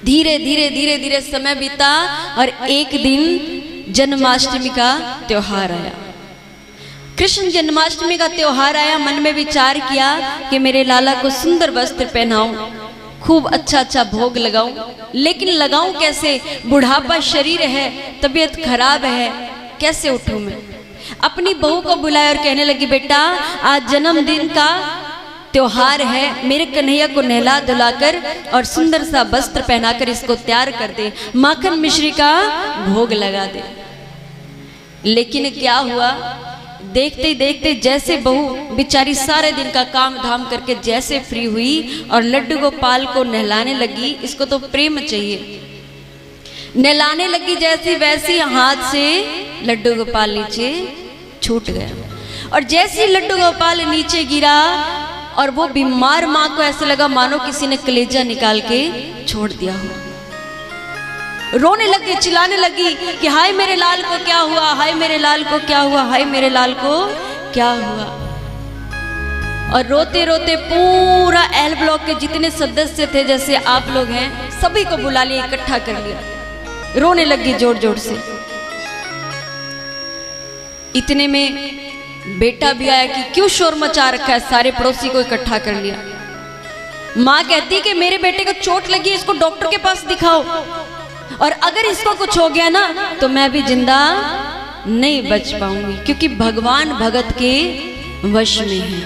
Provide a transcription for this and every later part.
धीरे धीरे धीरे धीरे समय बीता और एक दिन जन्माष्टमी का त्योहार आया। कृष्ण जन्माष्टमी का त्योहार आया। मन में विचार किया कि मेरे लाला को सुंदर वस्त्र पहनाऊं, खूब अच्छा अच्छा भोग लगाऊं, लेकिन लगाऊं कैसे? बुढ़ापा शरीर है, तबीयत खराब है, कैसे उठूं मैं? अपनी बहू को बुलाया और कहने लगी, बेटा आज जन्मदिन का त्योहार है, मेरे कन्हैया को नहला धुलाकर और सुंदर सा वस्त्र पहनाकर इसको तैयार कर दे, माखन मिश्री का भोग लगा दे। लेकिन क्या हुआ, देखते ही देखते जैसे बहू बेचारी सारे दिन का काम धाम करके जैसे फ्री हुई और लड्डू गोपाल को नहलाने लगी, इसको तो प्रेम चाहिए, नहलाने लगी जैसी वैसी हाथ से लड्डू गोपाल नीचे छूट गया। और जैसे लड्डू गोपाल नीचे गिरा और वो बीमार माँ को ऐसे लगा मानो किसी ने कलेजा निकाल के छोड़ दिया हो। रोने लगी, चिल्लाने लगी कि हाय मेरे लाल को क्या हुआ, हाय मेरे लाल को क्या हुआ, हाय मेरे लाल को क्या हुआ। और रोते रोते पूरा एल ब्लॉक के जितने सदस्य थे, जैसे आप लोग हैं, सभी को बुला लिया, इकट्ठा कर लिया, रोने लगी जोर जोर से। इतने में बेटा भी आया कि क्यों शोर मचा रखा है, सारे पड़ोसी को इकट्ठा कर लिया। माँ कहती कि मेरे बेटे को चोट लगी, इसको डॉक्टर के पास दिखाओ, और अगर इसको कुछ हो गया ना तो मैं भी जिंदा नहीं बच पाऊंगी, क्योंकि भगवान भगत के वश में है।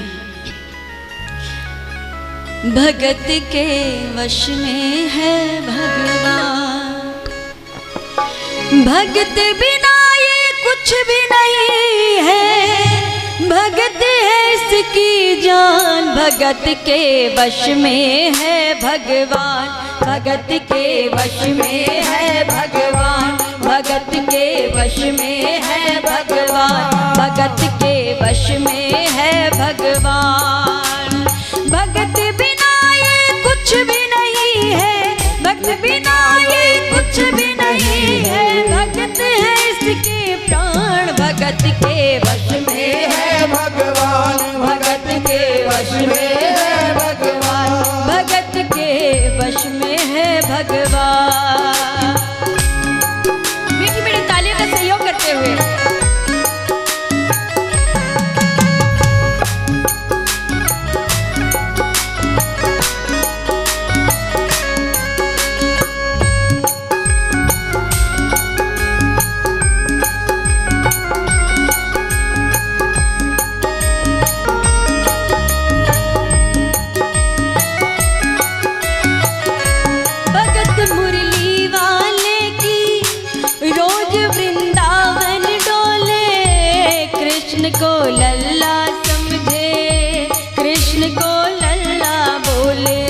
भगत के वश में है भगवान, भगत बिना ये कुछ भी नहीं है, भगत है इसकी जान, भगत के वश में है भगवान, भगत के वश में है भगवान, भगत के वश में है भगवान, भगत के वश में है भगवान। भगत बिना ये कुछ भी नहीं है, भगत बिना ये कुछ भी नहीं है, भगत है इसके प्राण, भगत के वश में है भगवान, भगत के वश में है भगवान, भगत के वश में है भगवान। मीठी मीठी तालियों का सहयोग करते हुए को लल्ला समझे, कृष्ण को लल्ला बोले,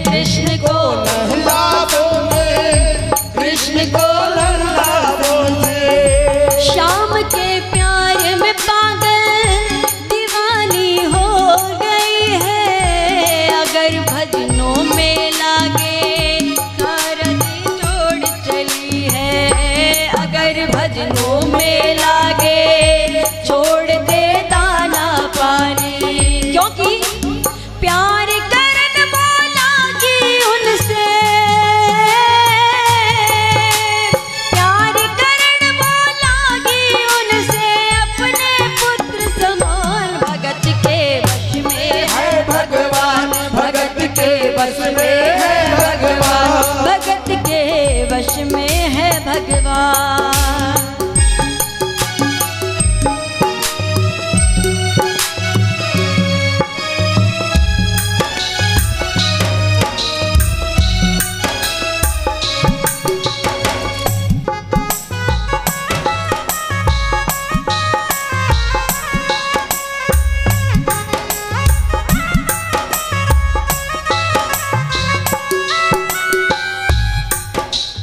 कृष्ण को लल्ला बोले, कृष्ण को लल्ला बोले। शाम के प्यार में पागल दीवानी हो गई है, अगर भजनों में लागे कारती छोड़ चली है, अगर भजनों में लागे छोड़ दे दाना पानी, क्योंकि प्यार करन बोलागी उनसे, प्यार करन बोलागी उनसे, अपने पुत्र समान, भगत के वश में है भगवान, भगत के वश में है भगवान, भगत के वश में है भगवान।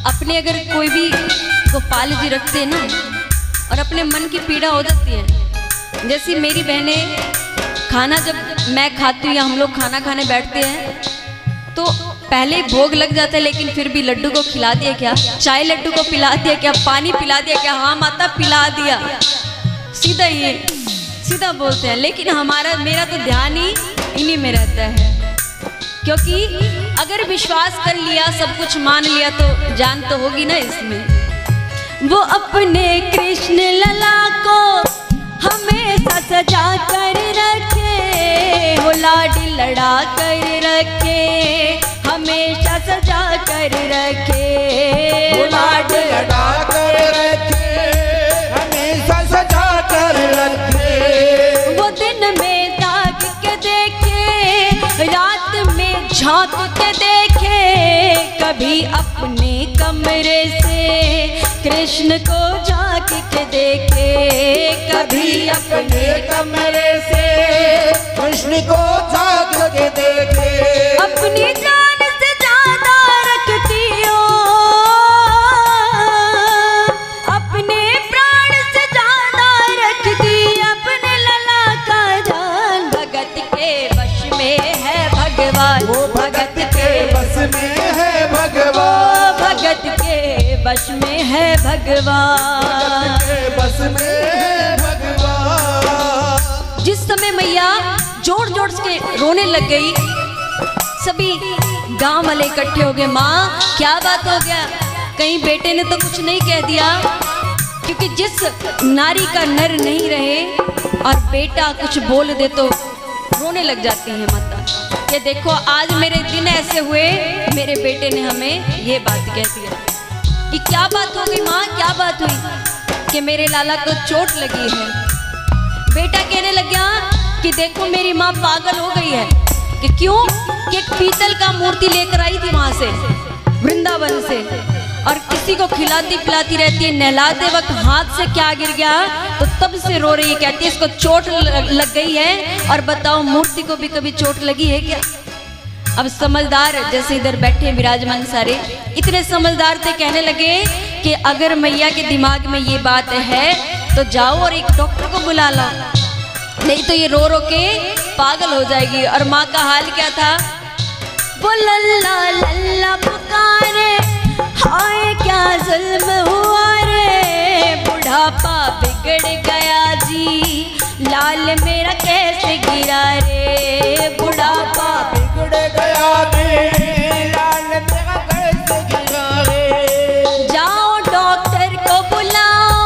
अपने अगर कोई भी गोपाल जी रखते हैं ना, और अपने मन की पीड़ा हो जाती है, जैसी मेरी बहनें खाना जब मैं खाती हूँ या हम लोग खाना खाने बैठते हैं तो पहले भोग लग जाता है, लेकिन फिर भी लड्डू को खिला दिया क्या, चाय लड्डू को पिला दिया क्या, पानी पिला दिया क्या, हाँ माता पिला दिया, सीधा ये सीधा बोलते हैं। लेकिन मेरा तो ध्यान ही इन्हीं में रहता है, क्योंकि अगर विश्वास कर लिया, सब कुछ मान लिया, तो जान तो होगी ना इसमें। वो अपने कृष्ण लला को हमेशा सजा कर रखे, वो लाडी लड़ा कर रखे, हमेशा सजा कर रखे, वो लाडी लड़ा कर रखे, हमेशा सजा कर रखे। वो दिन में ताक के देखे, रात में झांक के देखे, कभी अपने कमरे से कृष्ण को झांक के देखे, कभी अपने कमरे से कृष्ण को झांक के देखे। अपनी जान से ज्यादा रखती हो, अपने प्राण से ज्यादा रखती, अपने लला का जान। भगत के वश में है भगवान, वो भगत के बस में है भगवान, भगत के वश में है भगवान, भगत के बस में है भगवान। जिस समय मैया जोर जोर से रोने लग गई, सभी गांव वाले इकट्ठे हो गए। माँ क्या बात हो गया, कहीं बेटे ने तो कुछ नहीं कह दिया? क्योंकि जिस नारी का नर नहीं रहे और बेटा कुछ बोल दे तो रोने लग जाती है माता। कि देखो आज मेरे दिन ऐसे हुए, मेरे बेटे ने हमें ये बात कह दिया। कि क्या बात हो गई माँ, क्या बात हुई? कि मेरे लाला को चोट लगी है। बेटा कहने लग गया कि देखो मेरी माँ पागल हो गई है। कि क्यों? कि एक पीतल का मूर्ति लेकर आई थी वहां से, वृंदावन से, और किसी को खिलाती पिलाती रहती है, नहलाते वक्त हाथ से क्या गिर गया तो तब से रो रही है। कहती है इसको चोट लग गई है। और बताओ मूर्ति को भी कभी चोट लगी है क्या? अब समझदार जैसे इधर बैठे विराजमान सारे इतने समझदार थे, कहने लगे कि अगर मैया के दिमाग में ये बात है तो जाओ और एक डॉक्टर को बुला लो, नहीं तो ये रो रो के पागल हो जाएगी। और माँ का हाल क्या था? वो लल्ला लल्ला पुकारे, हाय क्या जुल्म हुआ रे, बुढ़ापा बिगड़ गया जी, लाल मेरा कैसे गिरा रे, बुढ़ापा बिगड़ गया रे, लाल मेरा कैसे गिरा रे। जाओ डॉक्टर को बुलाओ,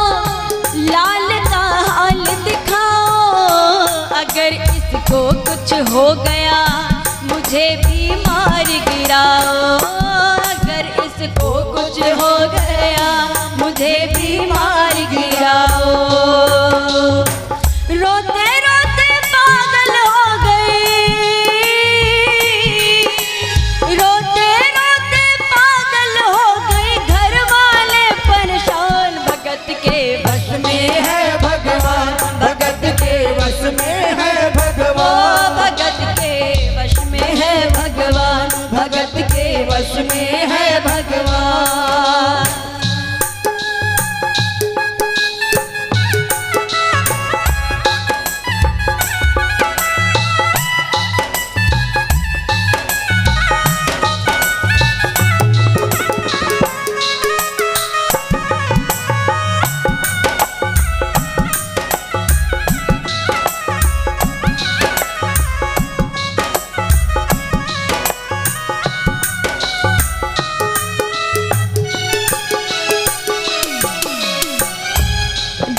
लाल का हाल दिखाओ, अगर इसको कुछ हो गया मुझे भी मार गिराओ, अगर इसको कुछ हो गया मुझे भी मार गिराओ। रोते रोते पागल हो गई, रोते रोते पागल हो गई, घर वाले परेशान। भगत के वश में है भगवान, भगत के वश में है भगवान, भगत के वश में है भगवान, भगत के वश में है भगवान।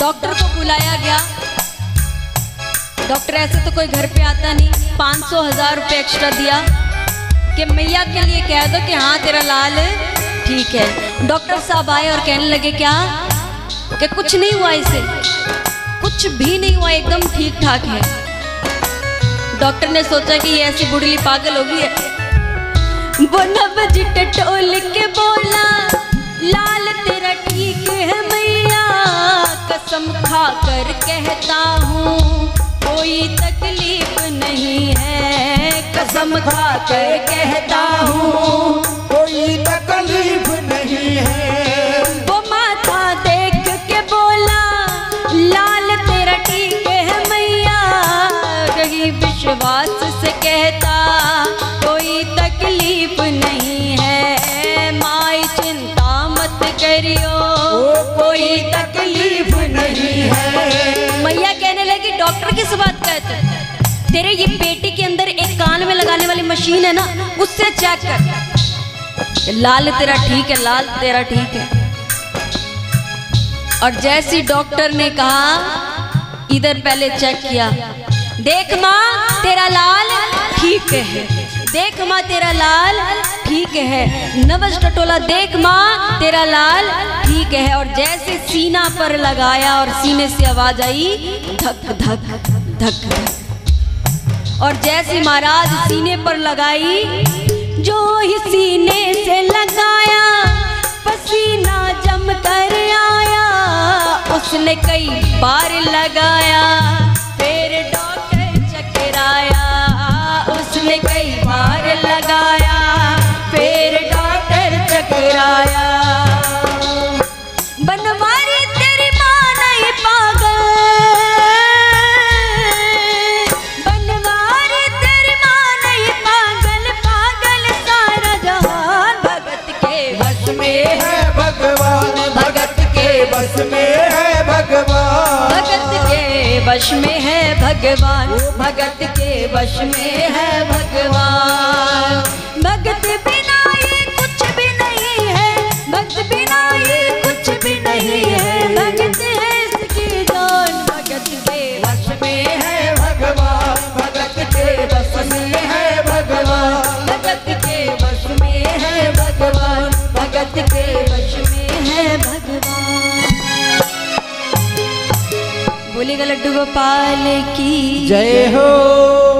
डॉक्टर को बुलाया गया। डॉक्टर ऐसे तो कोई घर पे आता नहीं, 500,000 रुपये एक्स्ट्रा दिया कि मैया के लिए कह दो कि हाँ तेरा लाल ठीक है। डॉक्टर साहब आए और कहने लगे क्या? कि कुछ नहीं हुआ इसे, कुछ भी नहीं हुआ, एकदम ठीक ठाक है। डॉक्टर ने सोचा कि ये ऐसी बुढ़ली पागल होगी है। वो नबजी टटोल के बोला, लाल तेरा ठीक है मैया, कसम खा कर कहता हूँ कोई तकलीफ नहीं है, कसम खा कर कहता हूँ कोई तकलीफ नहीं है। वो माथा देख के बोला, लाल तेरा ठीक है मैया, रही विश्वास से कहता कोई तकलीफ नहीं है, माई चिंता मत करियो कोई तकलीफ नहीं है। मैया कहने लगी डॉक्टर किस बात कहते, तेरे ये पेटी के अंदर एक कान में लगा लगाने वाली मशीन है ना, उससे चेक कर, लाल तेरा ठीक है, लाल तेरा ठीक है। और जैसी डॉक्टर ने कहा, इधर पहले चेक किया, देख माँ तेरा लाल ठीक है, देख माँ तेरा लाल ठीक है, नवज टटोला देख माँ तेरा लाल ठीक है। और जैसे सीना पर लगाया और सीने से आवाज आई धक धक धक धक। और जैसे महाराज सीने पर लगाई, जो ही सीने से लगाया पसीना जम कर आया, उसने कई बार लगाया फिर डॉक्टर चकराया, उसने कई बार लगाया फिर डॉक्टर चकराया। बनवारी तेरी माँ नहीं पागल, बनवारी तेरी माँ नहीं पागल, पागल सारा जहान भगत के बस में है भगवान, भगत के बस में है भगवान, भगत के वश में है भगवान, भगत के वश में है भगवान। भगत बिना ये कुछ भी नहीं है, भक्त बिना ये कुछ भी नहीं है, भगत है इसकी जान, भगत के वश में है भगवान, भगत के बस में है भगवान, भगत के वश में है भगवान, भगत के वश में है भगवान। बोलेगा लड्डू गोपाल की जय हो।